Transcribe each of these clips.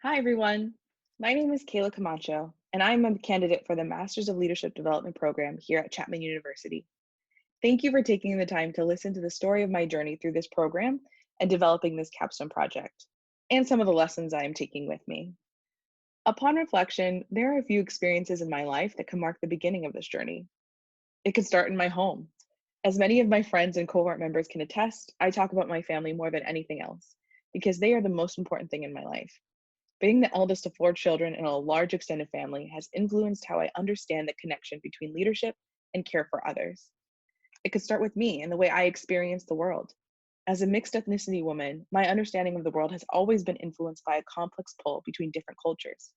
Hi, everyone. My name is Kayla Camacho, and I'm a candidate for the Masters of Leadership Development program here at Chapman University. Thank you for taking the time to listen to the story of my journey through this program and developing this capstone project, and some of the lessons I am taking with me. Upon reflection, there are a few experiences in my life that can mark the beginning of this journey. It could start in my home. As many of my friends and cohort members can attest, I talk about my family more than anything else because they are the most important thing in my life. Being the eldest of four children in a large extended family has influenced how I understand the connection between leadership and care for others. It could start with me and the way I experience the world. As a mixed ethnicity woman, my understanding of the world has always been influenced by a complex pull between different cultures.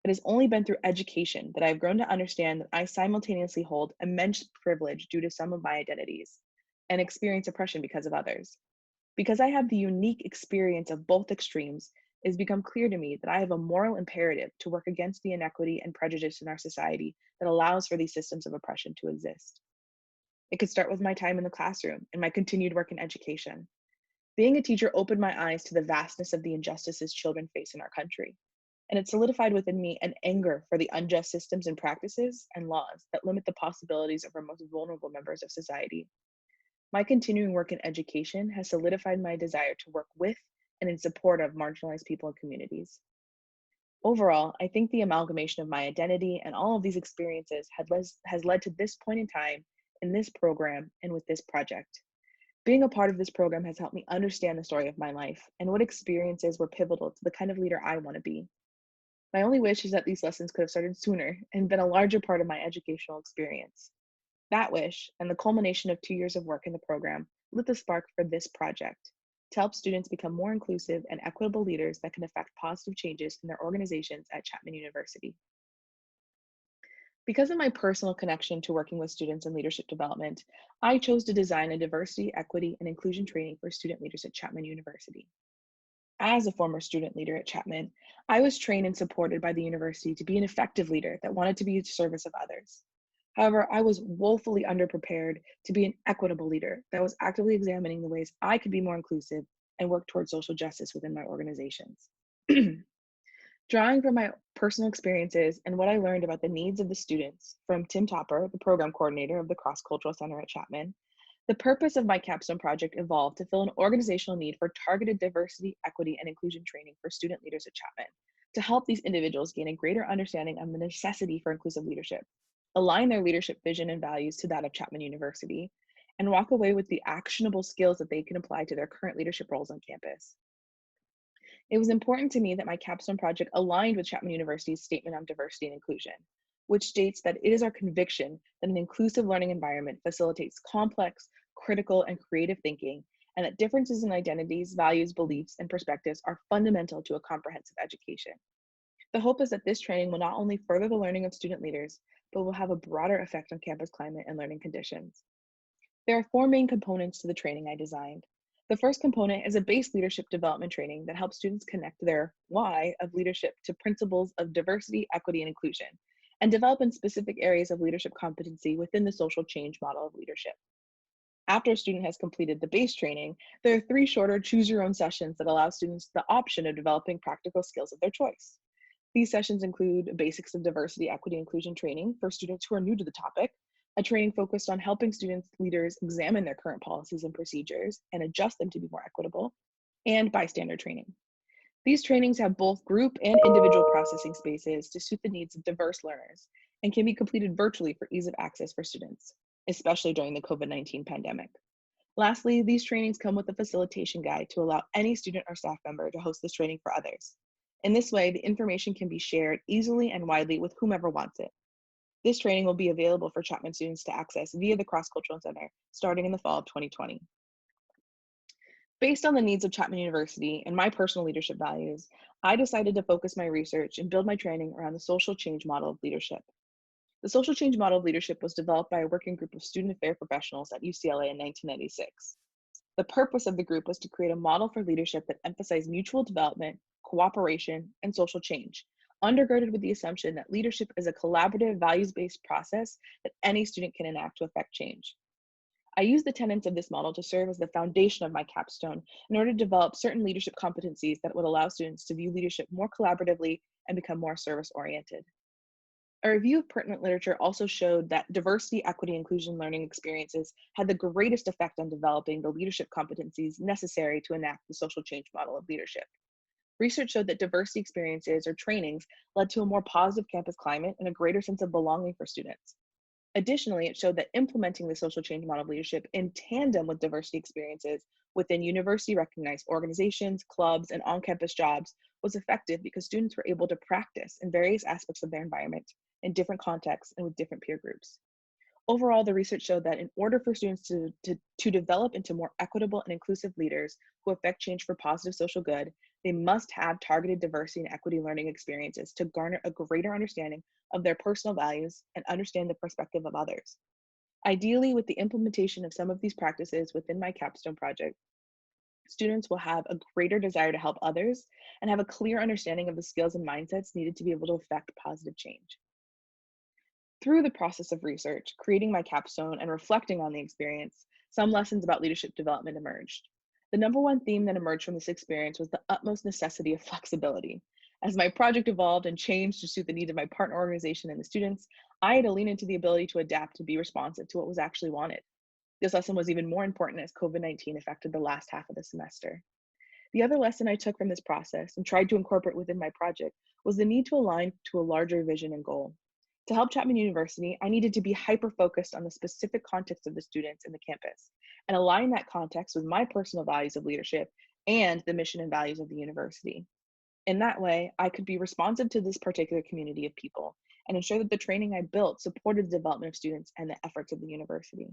It has only been through education that I have grown to understand that I simultaneously hold immense privilege due to some of my identities and experience oppression because of others. Because I have the unique experience of both extremes, it has become clear to me that I have a moral imperative to work against the inequity and prejudice in our society that allows for these systems of oppression to exist. It could start with my time in the classroom and my continued work in education. Being a teacher opened my eyes to the vastness of the injustices children face in our country, and it solidified within me an anger for the unjust systems and practices and laws that limit the possibilities of our most vulnerable members of society. My continuing work in education has solidified my desire to work with and in support of marginalized people and communities. Overall, I think the amalgamation of my identity and all of these experiences has led to this point in time in this program and with this project. Being a part of this program has helped me understand the story of my life and what experiences were pivotal to the kind of leader I want to be. My only wish is that these lessons could have started sooner and been a larger part of my educational experience. That wish, and the culmination of 2 years of work in the program, lit the spark for this project to help students become more inclusive and equitable leaders that can affect positive changes in their organizations at Chapman University. Because of my personal connection to working with students in leadership development, I chose to design a diversity, equity, and inclusion training for student leaders at Chapman University. As a former student leader at Chapman, I was trained and supported by the university to be an effective leader that wanted to be at service of others. However, I was woefully underprepared to be an equitable leader that was actively examining the ways I could be more inclusive and work towards social justice within my organizations. Drawing from my personal experiences and what I learned about the needs of the students from Tim Topper, the program coordinator of the Cross Cultural Center at Chapman, the purpose of my capstone project evolved to fill an organizational need for targeted diversity, equity, and inclusion training for student leaders at Chapman to help these individuals gain a greater understanding of the necessity for inclusive leadership, align their leadership vision and values to that of Chapman University, and walk away with the actionable skills that they can apply to their current leadership roles on campus. It was important to me that my capstone project aligned with Chapman University's statement on diversity and inclusion, which states that it is our conviction that an inclusive learning environment facilitates complex, critical, and creative thinking, and that differences in identities, values, beliefs, and perspectives are fundamental to a comprehensive education. The hope is that this training will not only further the learning of student leaders, but will have a broader effect on campus climate and learning conditions. There are four main components to the training I designed. The first component is a base leadership development training that helps students connect their why of leadership to principles of diversity, equity, and inclusion, and develop in specific areas of leadership competency within the social change model of leadership. After a student has completed the base training, there are three shorter choose your own sessions that allow students the option of developing practical skills of their choice. These sessions include basics of diversity, equity, inclusion training for students who are new to the topic, a training focused on helping students leaders examine their current policies and procedures and adjust them to be more equitable, and bystander training. These trainings have both group and individual processing spaces to suit the needs of diverse learners and can be completed virtually for ease of access for students, especially during the COVID-19 pandemic. Lastly, these trainings come with a facilitation guide to allow any student or staff member to host this training for others. In this way, the information can be shared easily and widely with whomever wants it. This training will be available for Chapman students to access via the Cross Cultural Center starting in the fall of 2020. Based on the needs of Chapman University and my personal leadership values, I decided to focus my research and build my training around the social change model of leadership. The social change model of leadership was developed by a working group of student affairs professionals at UCLA in 1996. The purpose of the group was to create a model for leadership that emphasized mutual development, cooperation, and social change, undergirded with the assumption that leadership is a collaborative, values-based process that any student can enact to affect change. I use the tenets of this model to serve as the foundation of my capstone in order to develop certain leadership competencies that would allow students to view leadership more collaboratively and become more service oriented. A review of pertinent literature also showed that diversity, equity, inclusion learning experiences had the greatest effect on developing the leadership competencies necessary to enact the social change model of leadership. Research showed that diversity experiences or trainings led to a more positive campus climate and a greater sense of belonging for students. Additionally, it showed that implementing the social change model of leadership in tandem with diversity experiences within university recognized organizations, clubs, and on campus jobs was effective because students were able to practice in various aspects of their environment in different contexts and with different peer groups. Overall, the research showed that in order for students to develop into more equitable and inclusive leaders who affect change for positive social good, they must have targeted diversity and equity learning experiences to garner a greater understanding of their personal values and understand the perspective of others. Ideally, with the implementation of some of these practices within my capstone project, students will have a greater desire to help others and have a clear understanding of the skills and mindsets needed to be able to affect positive change. Through the process of research, creating my capstone, and reflecting on the experience, some lessons about leadership development emerged. The number one theme that emerged from this experience was the utmost necessity of flexibility. As my project evolved and changed to suit the needs of my partner organization and the students, I had to lean into the ability to adapt to be responsive to what was actually wanted. This lesson was even more important as COVID-19 affected the last half of the semester. The other lesson I took from this process and tried to incorporate within my project was the need to align to a larger vision and goal. To help Chapman University, I needed to be hyper focused on the specific context of the students in the campus and align that context with my personal values of leadership and the mission and values of the university. In that way, I could be responsive to this particular community of people and ensure that the training I built supported the development of students and the efforts of the university.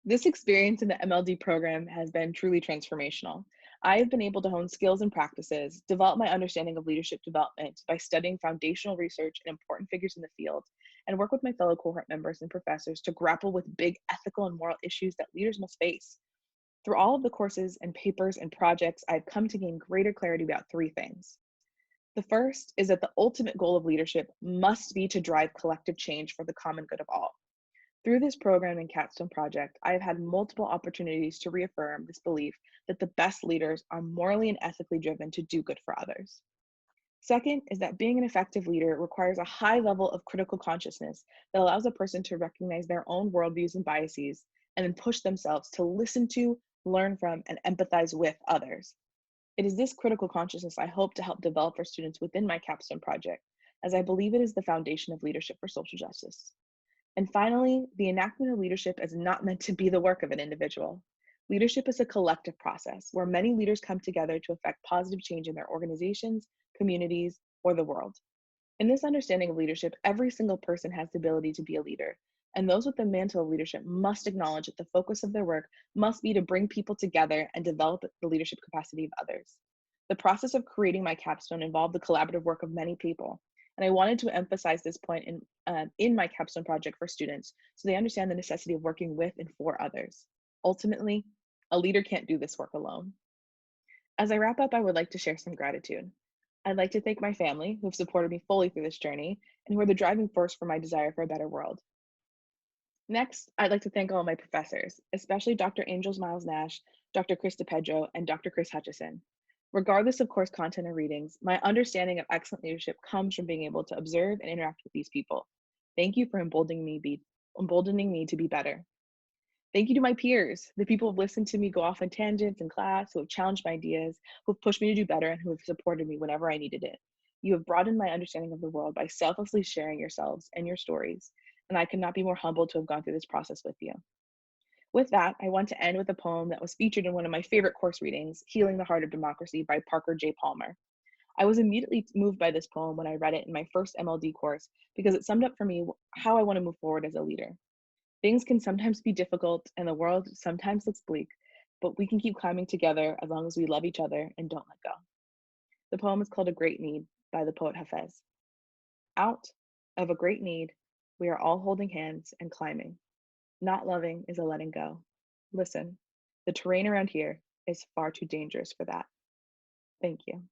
This experience in the MLD program has been truly transformational. I have been able to hone skills and practices, develop my understanding of leadership development by studying foundational research and important figures in the field, and work with my fellow cohort members and professors to grapple with big ethical and moral issues that leaders must face. Through all of the courses and papers and projects, I've come to gain greater clarity about three things. The first is that the ultimate goal of leadership must be to drive collective change for the common good of all. Through this program and capstone project, I have had multiple opportunities to reaffirm this belief that the best leaders are morally and ethically driven to do good for others. Second is that being an effective leader requires a high level of critical consciousness that allows a person to recognize their own worldviews and biases and then push themselves to listen to, learn from, and empathize with others. It is this critical consciousness I hope to help develop for students within my capstone project, as I believe it is the foundation of leadership for social justice. And finally, the enactment of leadership is not meant to be the work of an individual. Leadership is a collective process where many leaders come together to affect positive change in their organizations, communities, or the world. In this understanding of leadership, every single person has the ability to be a leader, and those with the mantle of leadership must acknowledge that the focus of their work must be to bring people together and develop the leadership capacity of others. The process of creating my capstone involved the collaborative work of many people, and I wanted to emphasize this point in my capstone project for students so they understand the necessity of working with and for others. Ultimately, a leader can't do this work alone. As I wrap up, I would like to share some gratitude. I'd like to thank my family who have supported me fully through this journey and who are the driving force for my desire for a better world. Next, I'd like to thank all of my professors, especially Dr. Angels Miles Nash, Dr. Chris DePedro, and Dr. Chris Hutchison. Regardless of course content or readings, my understanding of excellent leadership comes from being able to observe and interact with these people. Thank you for emboldening me to be better. Thank you to my peers, the people who have listened to me go off on tangents in class, who have challenged my ideas, who have pushed me to do better, and who have supported me whenever I needed it. You have broadened my understanding of the world by selflessly sharing yourselves and your stories, and I could not be more humbled to have gone through this process with you. With that, I want to end with a poem that was featured in one of my favorite course readings, Healing the Heart of Democracy by Parker J. Palmer. I was immediately moved by this poem when I read it in my first MLD course because it summed up for me how I want to move forward as a leader. Things can sometimes be difficult and the world sometimes looks bleak, but we can keep climbing together as long as we love each other and don't let go. The poem is called A Great Need by the poet Hafez. Out of a great need, we are all holding hands and climbing. Not loving is a letting go. Listen, the terrain around here is far too dangerous for that. Thank you.